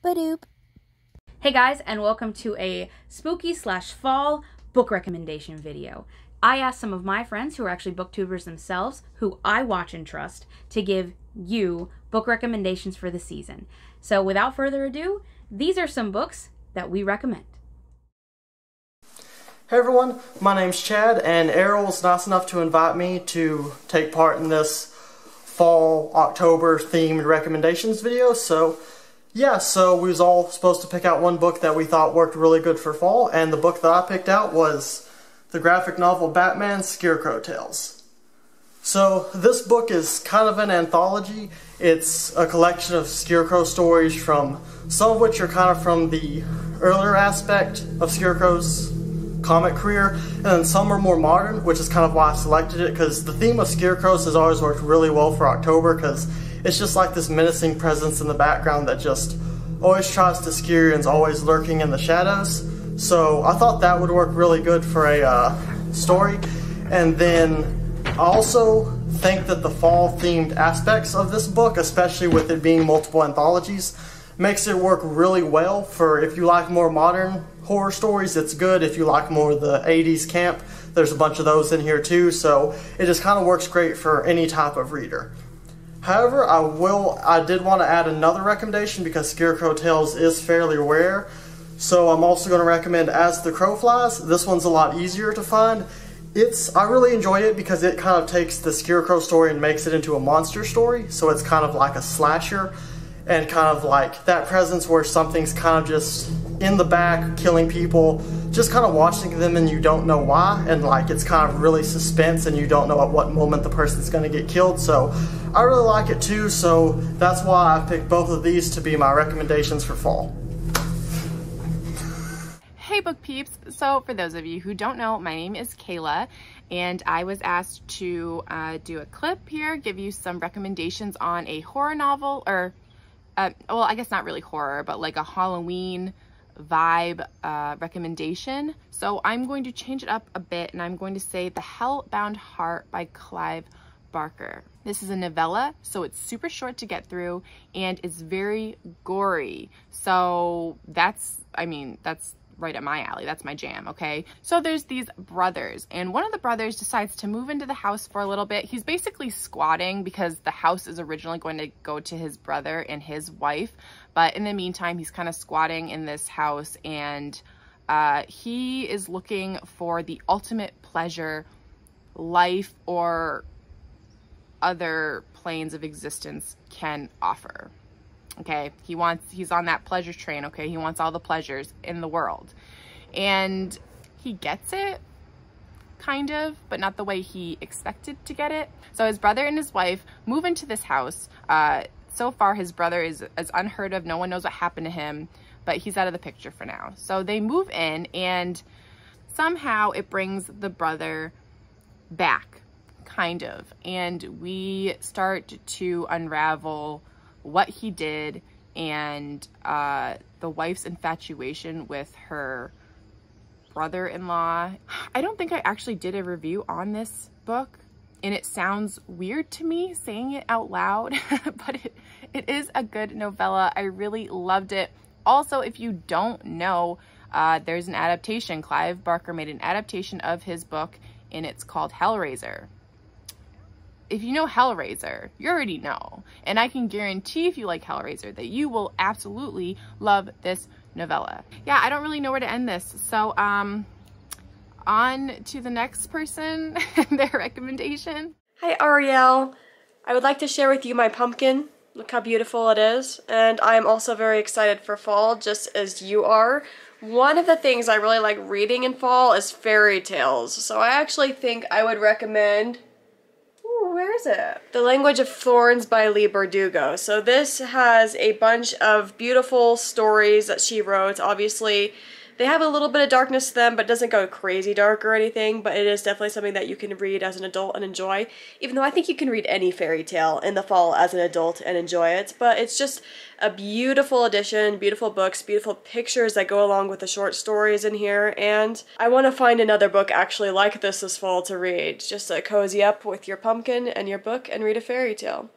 Ba-doop. Hey guys, and welcome to a spooky/fall book recommendation video. I asked some of my friends who are actually booktubers themselves, who I watch and trust, to give you book recommendations for the season. So without further ado, these are some books that we recommend. Hey everyone, my name's Chad, and Arielle was nice enough to invite me to take part in this fall October themed recommendations video. So we was all supposed to pick out one book that we thought worked really good for fall, and the book that I picked out was the graphic novel Batman Scarecrow Tales. So this book is kind of an anthology. It's a collection of Scarecrow stories, from some of which are kind of from the earlier aspect of Scarecrow's comic career, and then some are more modern, which is kind of why I selected it, because the theme of Scarecrows has always worked really well for October, because it's just like this menacing presence in the background that just always tries to scare you and is always lurking in the shadows. So I thought that would work really good for a story. And then I also think that the fall themed aspects of this book, especially with it being multiple anthologies, makes it work really well for if you like more modern horror stories. It's good. If you like more of the 80s camp, there's a bunch of those in here too, so it just kind of works great for any type of reader. However, I did want to add another recommendation because Scarecrow Tales is fairly rare, so I'm also going to recommend As the Crow Flies. This one's a lot easier to find. I really enjoy it because it kind of takes the Scarecrow story and makes it into a monster story, so it's kind of like a slasher, and kind of like that presence where something's kind of just in the back killing people, just kind of watching them and you don't know why, and like it's kind of really suspense and you don't know at what moment the person's going to get killed. So I really like it too, so that's why I picked both of these to be my recommendations for fall. Hey book peeps, so for those of you who don't know, my name is Kayla, and I was asked to do a clip here, give you some recommendations on a horror novel, or well, I guess not really horror, but like a Halloween vibe recommendation. So I'm going to change it up a bit, and I'm going to say The Hellbound Heart by Clive Barker. This is a novella, so it's super short to get through, and it's very gory. So that's right up my alley. That's my jam, okay? So there's these brothers, and one of the brothers decides to move into the house for a little bit. He's basically squatting because the house is originally going to go to his brother and his wife, but in the meantime, he's kind of squatting in this house, and he is looking for the ultimate pleasure life or other planes of existence can offer. Okay, he's on that pleasure train, okay? He wants all the pleasures in the world. And he gets it, kind of, but not the way he expected to get it. So his brother and his wife move into this house. So far, his brother is unheard of. No one knows what happened to him, but he's out of the picture for now. So they move in, and somehow it brings the brother back, kind of. And we start to unravel what he did, and the wife's infatuation with her brother-in-law. I don't think I actually did a review on this book, and it sounds weird to me saying it out loud, but it is a good novella. I really loved it. Also, if you don't know, there's an adaptation. Clive Barker made an adaptation of his book, and it's called Hellraiser. If you know Hellraiser, you already know. And I can guarantee if you like Hellraiser that you will absolutely love this novella. Yeah, I don't really know where to end this. So on to the next person, their recommendation. Hi Arielle. I would like to share with you my pumpkin. Look how beautiful it is. And I am also very excited for fall, just as you are. One of the things I really like reading in fall is fairy tales. So I actually think I would recommend... Where is it? The Language of Thorns by Leigh Bardugo. So this has a bunch of beautiful stories that she wrote. Obviously, they have a little bit of darkness to them, but it doesn't go crazy dark or anything, but it is definitely something that you can read as an adult and enjoy, even though I think you can read any fairy tale in the fall as an adult and enjoy it. But it's just a beautiful edition, beautiful books, beautiful pictures that go along with the short stories in here, and I want to find another book actually like this fall to read, just to cozy up with your pumpkin and your book and read a fairy tale.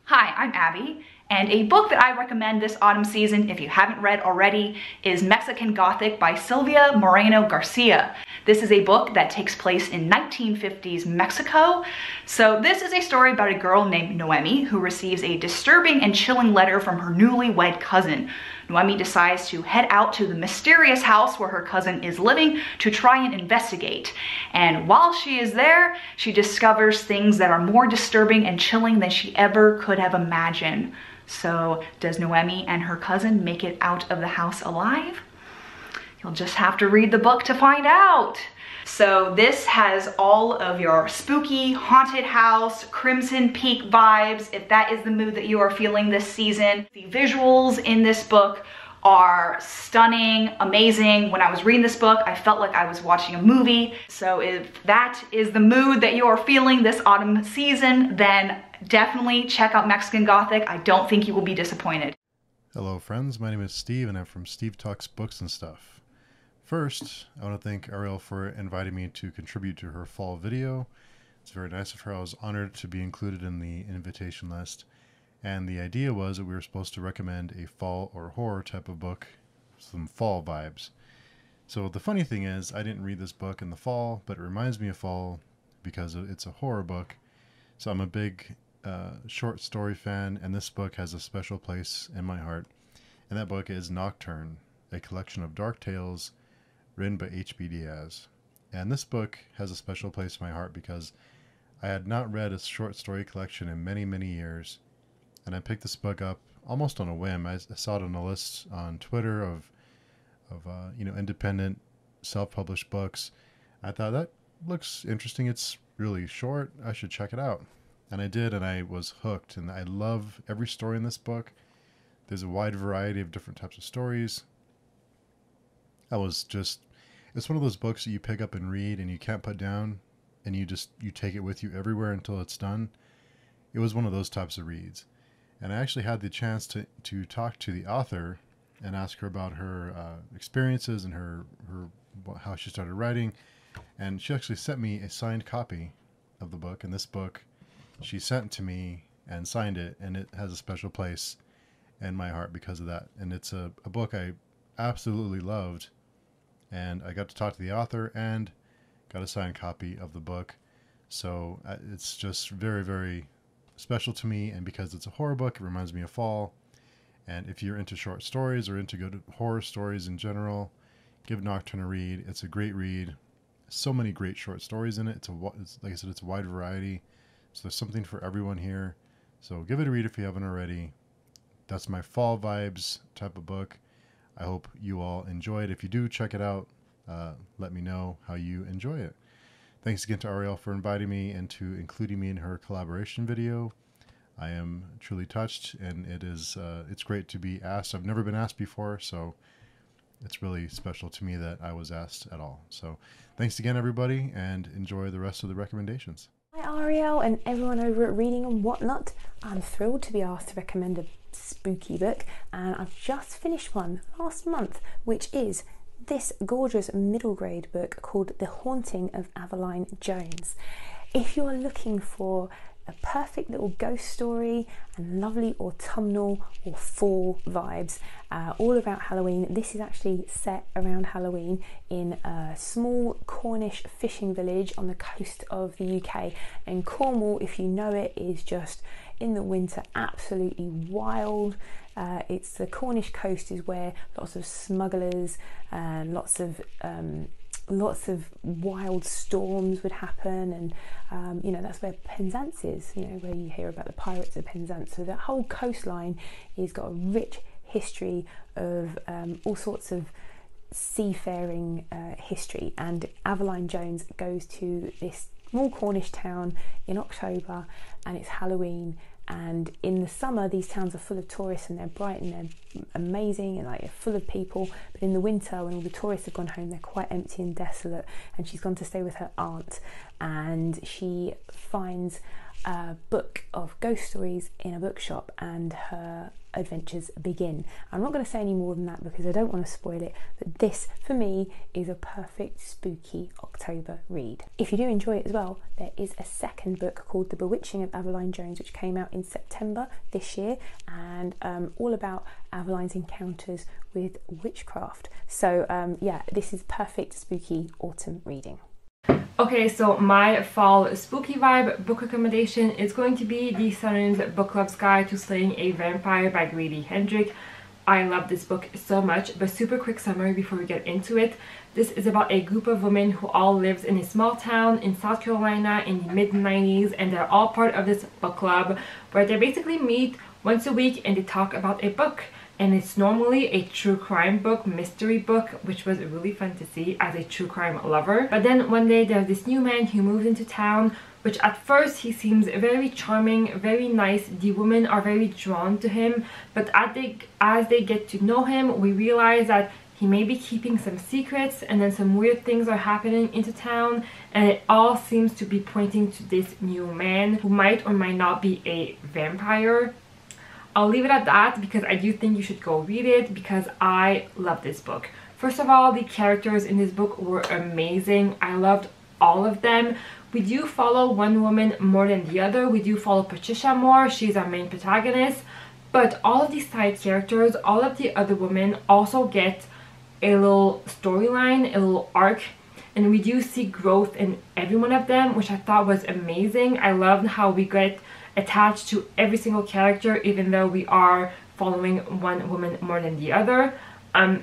Hi, I'm Abby, And a book that I recommend this autumn season, if you haven't read already, is Mexican Gothic by Silvia Moreno-Garcia. This is a book that takes place in 1950s Mexico. So this is a story about a girl named Noemi who receives a disturbing and chilling letter from her newlywed cousin. Noemi decides to head out to the mysterious house where her cousin is living to try and investigate. And while she is there, she discovers things that are more disturbing and chilling than she ever could have imagined. So does Noemi and her cousin make it out of the house alive? You'll just have to read the book to find out. So this has all of your spooky, haunted house, Crimson Peak vibes, if that is the mood that you are feeling this season. The visuals in this book are stunning, amazing. When I was reading this book, I felt like I was watching a movie. So if that is the mood that you are feeling this autumn season, then definitely check out Mexican Gothic. I don't think you will be disappointed. Hello friends, my name is Steve and I'm from Steve Talks Books and Stuff. First, I want to thank Arielle for inviting me to contribute to her fall video. It's very nice of her. I was honored to be included in the invitation list. And the idea was that we were supposed to recommend a fall or horror type of book, some fall vibes. So the funny thing is, I didn't read this book in the fall, but it reminds me of fall because it's a horror book. So I'm a big short story fan, and this book has a special place in my heart. And that book is Nocturne, a collection of dark tales written by H.B. Diaz. And this book has a special place in my heart because I had not read a short story collection in many, many years. And I picked this book up almost on a whim. I saw it on a list on Twitter of independent self-published books. I thought, that looks interesting. It's really short. I should check it out. And I did, and I was hooked. And I love every story in this book. There's a wide variety of different types of stories. It's one of those books that you pick up and read and you can't put down, and you take it with you everywhere until it's done. It was one of those types of reads. And I actually had the chance to talk to the author and ask her about her experiences and how she started writing. And she actually sent me a signed copy of the book. And this book she sent to me and signed it, and it has a special place in my heart because of that. And it's a book I absolutely loved. And I got to talk to the author and got a signed copy of the book. So it's just very, very special to me. And because it's a horror book, it reminds me of fall. And if you're into short stories or into good horror stories in general, give Nocturne a read. It's a great read. So many great short stories in it. It's like I said, it's a wide variety. So there's something for everyone here. So give it a read if you haven't already. That's my fall vibes type of book. I hope you all enjoy it. If you do, check it out. Let me know how you enjoy it. Thanks again to Arielle for inviting me and to including me in her collaboration video. I am truly touched, and it's great to be asked. I've never been asked before, so it's really special to me that I was asked at all. So thanks again, everybody, and enjoy the rest of the recommendations. Hi Arielle and everyone over at Reading and Whatnot. I'm thrilled to be asked to recommend a spooky book, and I've just finished one last month, which is this gorgeous middle grade book called The Haunting of Aveline Jones. If you're looking for a perfect little ghost story and lovely autumnal or fall vibes, all about Halloween, this is actually set around Halloween in a small Cornish fishing village on the coast of the UK. And Cornwall, if you know it, is just in the winter absolutely wild. It's the Cornish coast is where lots of smugglers and lots of wild storms would happen, and that's where Penzance is, where you hear about the pirates of Penzance. So that whole coastline has got a rich history of all sorts of seafaring history, and Aveline Jones goes to this small Cornish town in October, and it's Halloween. And in the summer, these towns are full of tourists, and they're bright and they're amazing and like full of people. But in the winter, when all the tourists have gone home, they're quite empty and desolate. And she's gone to stay with her aunt. and she finds a book of ghost stories in a bookshop and her adventures begin. I'm not going to say any more than that because I don't want to spoil it, but this for me is a perfect spooky October read. If you do enjoy it as well, there is a second book called The Bewitching of Aveline Jones, which came out in September this year, and all about Aveline's encounters with witchcraft. So yeah, this is perfect spooky autumn reading. Okay, so my fall spooky vibe book recommendation is going to be The Sun's Book Club's Guide to Slaying a Vampire by Grady Hendrick. I love this book so much, but super quick summary before we get into it. This is about a group of women who all lives in a small town in South Carolina in the mid-90s, and they're all part of this book club where they basically meet once a week and they talk about a book. And it's normally a true crime book, mystery book, which was really fun to see as a true crime lover. But then one day there's this new man who moves into town, which at first he seems very charming, very nice. The women are very drawn to him, but as they get to know him, we realize that he may be keeping some secrets, and then some weird things are happening into town, and it all seems to be pointing to this new man who might or might not be a vampire. I'll leave it at that because I do think you should go read it because I love this book. First of all, the characters in this book were amazing. I loved all of them. We do follow one woman more than the other. We do follow Patricia more. She's our main protagonist. But all of these side characters, all of the other women also get a little storyline, a little arc. And we do see growth in every one of them, which I thought was amazing. I loved how we get attached to every single character even though we are following one woman more than the other.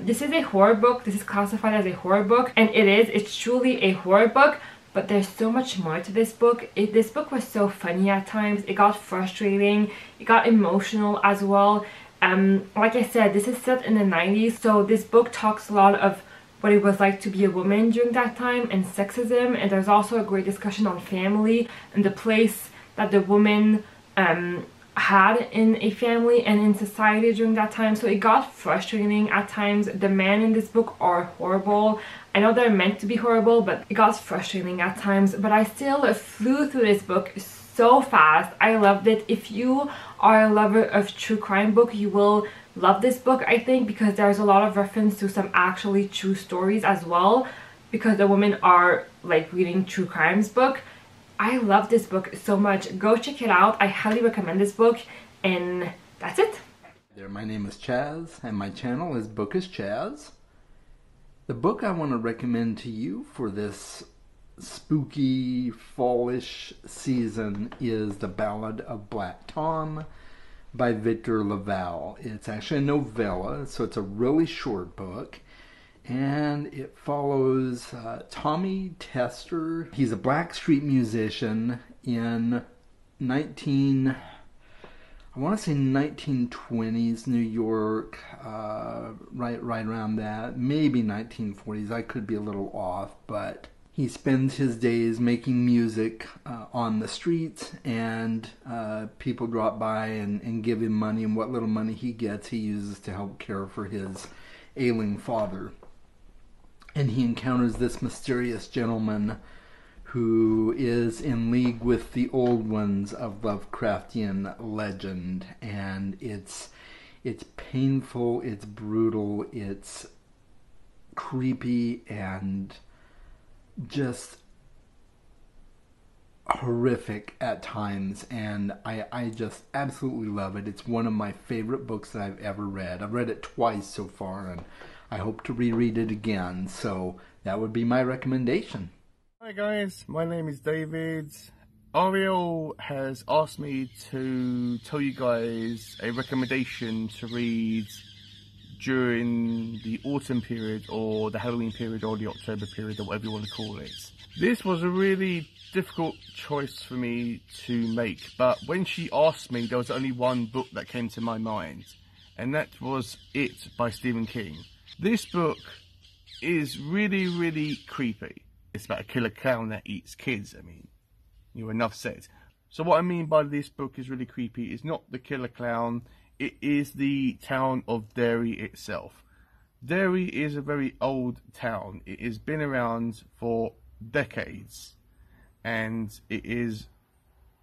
This is a horror book. This is classified as a horror book, and it's truly a horror book, but there's so much more to this book. This book was so funny at times. It got frustrating, it got emotional as well. Like I said, this is set in the 90s, so this book talks a lot of what it was like to be a woman during that time and sexism, and there's also a great discussion on family and the place that the woman had in a family and in society during that time. So it got frustrating at times. The men in this book are horrible. I know they're meant to be horrible, but it got frustrating at times. But I still flew through this book so fast. I loved it. If you are a lover of true crime book, you will love this book, I think, because there's a lot of reference to some actually true stories as well, because the women are like reading true crimes book. I love this book so much. Go check it out. I highly recommend this book, and that's it. There, my name is Chaz, and my channel is Bookish Chaz. The book I want to recommend to you for this spooky, fallish season is The Ballad of Black Tom by Victor Laval. It's actually a novella, so it's a really short book. And it follows Tommy Tester. He's a Blackstreet musician in 1920s New York, right around that, maybe 1940s. I could be a little off, but he spends his days making music on the streets, and people drop by and give him money, and what little money he gets he uses to help care for his ailing father. And he encounters this mysterious gentleman who is in league with the old ones of Lovecraftian legend. And it's painful, it's brutal, it's creepy, and just horrific at times. And I just absolutely love it. It's one of my favorite books that I've ever read. I've read it twice so far, and I hope to reread it again, so that would be my recommendation. Hi guys, my name is David. Arielle has asked me to tell you guys a recommendation to read during the autumn period, or the Halloween period, or the October period, or whatever you want to call it. This was a really difficult choice for me to make, but when she asked me, there was only one book that came to my mind, and that was It by Stephen King. This book is really, really creepy. It's about a killer clown that eats kids. I mean, enough said. So what I mean by this book is really creepy is not the killer clown, it is the town of Derry itself. Derry is a very old town. It has been around for decades. and it is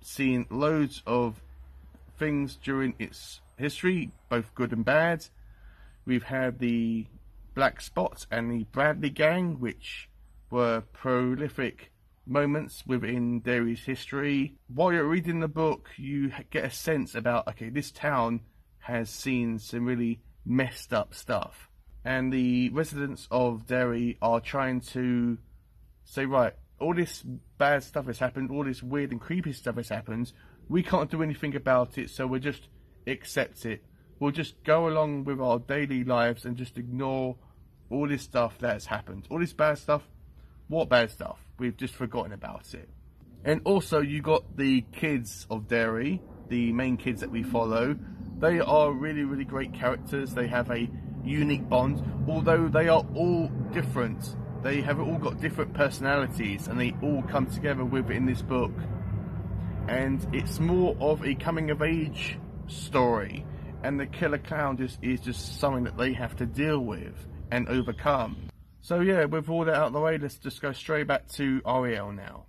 seen loads of things during its history, both good and bad. We've had the Black Spot and the Bradley Gang, which were prolific moments within Derry's history. While you're reading the book, you get a sense about, okay, this town has seen some really messed up stuff, and the residents of Derry are trying to say, right, all this bad stuff has happened, all this weird and creepy stuff has happened, we can't do anything about it, so we'll just accept it. We'll just go along with our daily lives and just ignore all this stuff that has happened. All this bad stuff, what bad stuff? We've just forgotten about it. And also you got the kids of Derry, the main kids that we follow. They are really, really great characters. They have a unique bond, although they are all different. They have all got different personalities, and they all come together within this book. And it's more of a coming of age story, and the killer clown is just something that they have to deal with and overcome. So yeah, with all that out of the way, let's just go straight back to Arielle now.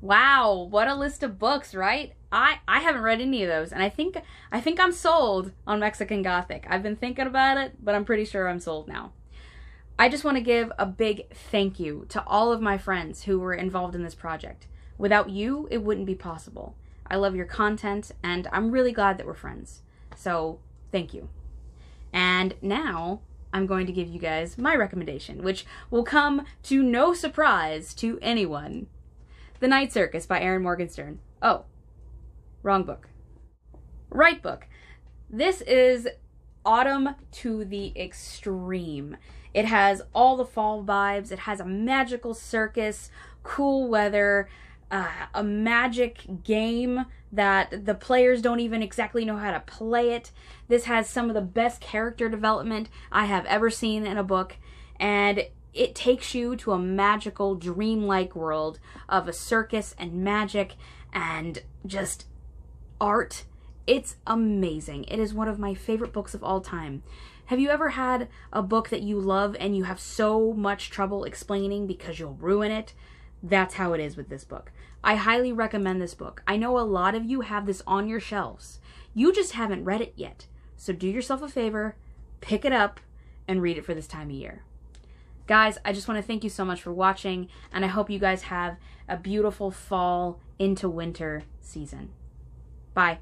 Wow, what a list of books, right? I haven't read any of those, and I think I'm sold on Mexican Gothic. I've been thinking about it, but I'm pretty sure I'm sold now. I just want to give a big thank you to all of my friends who were involved in this project. Without you, it wouldn't be possible. I love your content, and I'm really glad that we're friends. So, thank you. And now, I'm going to give you guys my recommendation, which will come to no surprise to anyone. The Night Circus by Erin Morgenstern. Oh, wrong book. Right book. This is autumn to the extreme. It has all the fall vibes. It has a magical circus, cool weather, a magic game that the players don't even exactly know how to play it. This has some of the best character development I have ever seen in a book, and it takes you to a magical, dreamlike world of a circus and magic and just art. It's amazing. It is one of my favorite books of all time. Have you ever had a book that you love and you have so much trouble explaining because you'll ruin it? That's how it is with this book. I highly recommend this book. I know a lot of you have this on your shelves. You just haven't read it yet. So do yourself a favor, pick it up, and read it for this time of year. Guys, I just want to thank you so much for watching, and I hope you guys have a beautiful fall into winter season. Bye.